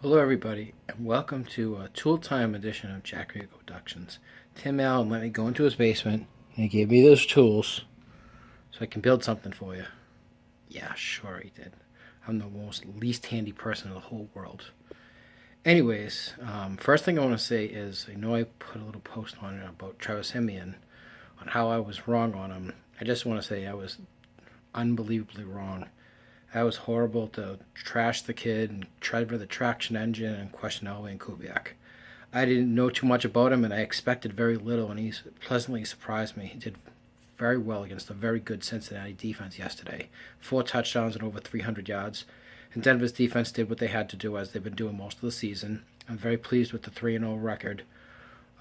Hello, everybody, and welcome to a Tool Time edition of Jack Rigo Productions. Tim Allen let me go into his basement, and he gave me those tools so I can build something for you. Yeah, sure he did. I'm the most least handy person in the whole world. Anyways, first thing I want to say is I know I put a little post on it about Travis Simeon, on how I was wrong on him. I just want to say I was unbelievably wrong. That was horrible to trash the kid and try for the traction engine and question Elway and Kubiak. I didn't know too much about him, and I expected very little, and he's pleasantly surprised me. He did very well against a very good Cincinnati defense yesterday. 4 touchdowns and over 300 yards. And Denver's defense did what they had to do, as they've been doing most of the season. I'm very pleased with the 3-0 record.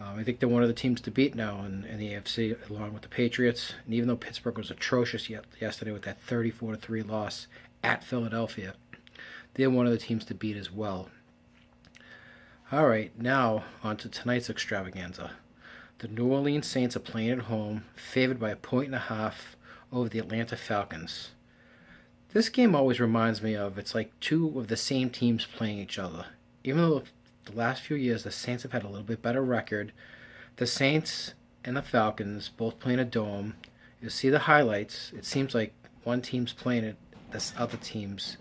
I think they're one of the teams to beat now in the AFC, along with the Patriots. And even though Pittsburgh was atrocious yesterday with that 34-3 loss at Philadelphia, they're one of the teams to beat as well. All right, now on to tonight's extravaganza. The New Orleans Saints are playing at home, favored by 1.5 over the Atlanta Falcons. This game always reminds me of, it's like two of the same teams playing each other. Even though the last few years the Saints have had a little bit better record, the Saints and the Falcons both playing a dome. You see the highlights. It seems like one team's playing at this other team's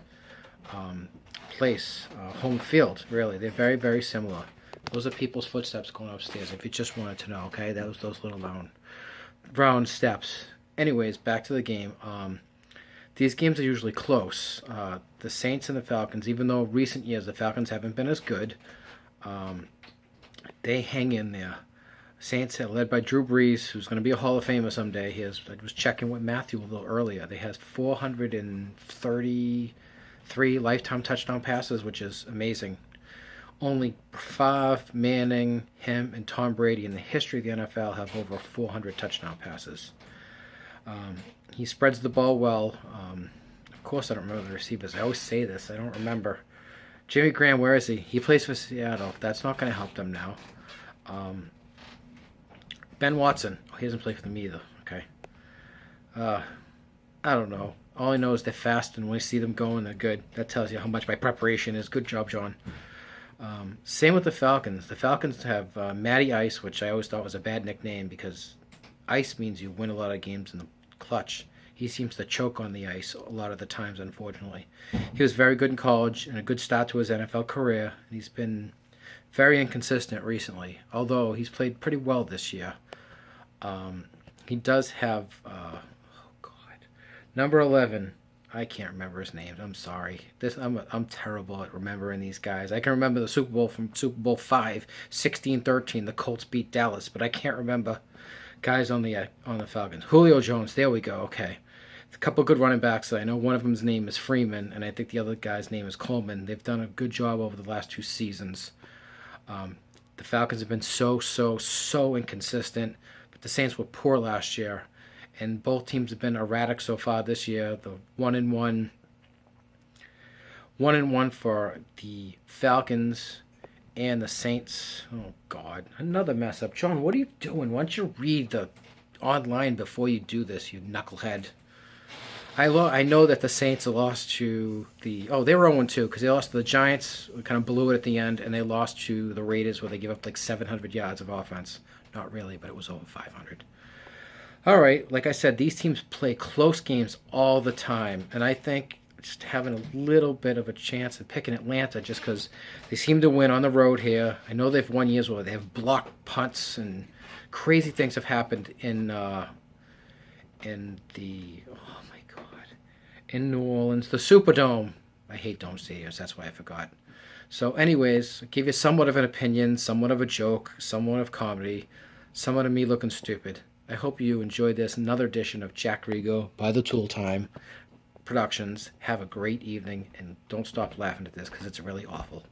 place, home field, really. They're very, very similar. Those are people's footsteps going upstairs, if you just wanted to know, okay? That was those little round steps. Anyways, back to the game. These games are usually close. The Saints and the Falcons, even though recent years the Falcons haven't been as good, they hang in there. Saints are led by Drew Brees, who's going to be a Hall of Famer someday. I was checking with Matthew a little earlier. They has 433 lifetime touchdown passes, which is amazing. Only Favre, Manning, him, and Tom Brady in the history of the NFL have over 400 touchdown passes. He spreads the ball well. Of course, I don't remember the receivers. I always say this. I don't remember. Jimmy Graham, where is he? He plays for Seattle. That's not going to help them now. Ben Watson. Oh, he doesn't play for them either. Okay. I don't know. All I know is they're fast, and when I see them going, they're good. That tells you how much my preparation is. Good job, John. Same with the Falcons. The Falcons have Matty Ice, which I always thought was a bad nickname because ice means you win a lot of games in the clutch. He seems to choke on the ice a lot of the times, unfortunately. He was very good in college and a good start to his NFL career. He's been very inconsistent recently, although he's played pretty well this year. He does have, number 11. I can't remember his name. I'm sorry. I'm terrible at remembering these guys. I can remember the Super Bowl from Super Bowl 5, 16-13. The Colts beat Dallas, but I can't remember guys on the Falcons. Julio Jones. There we go. Okay. A couple good running backs. I know one of them's name is Freeman, and I think the other guy's name is Coleman. They've done a good job over the last 2 seasons. The Falcons have been so inconsistent, but the Saints were poor last year. And both teams have been erratic so far this year. The 1-1 for the Falcons and the Saints. Oh, God. Another mess up. John, what are you doing? Why don't you read the online before you do this, you knucklehead? I know that the Saints lost to the... Oh, they were 0-2 because they lost to the Giants. We kind of blew it at the end. And they lost to the Raiders where they gave up like 700 yards of offense. Not really, but it was over 500. All right, like I said, these teams play close games all the time, and I think just having a little bit of a chance at picking Atlanta just because they seem to win on the road here. I know they've won years where they have blocked punts and crazy things have happened in New Orleans, the Superdome. I hate dome stadiums, that's why I forgot. So anyways, I'll give you somewhat of an opinion, somewhat of a joke, somewhat of comedy, somewhat of me looking stupid. I hope you enjoyed this, another edition of Jack Rigo by the Tool Time Productions. Have a great evening, and don't stop laughing at this because it's really awful.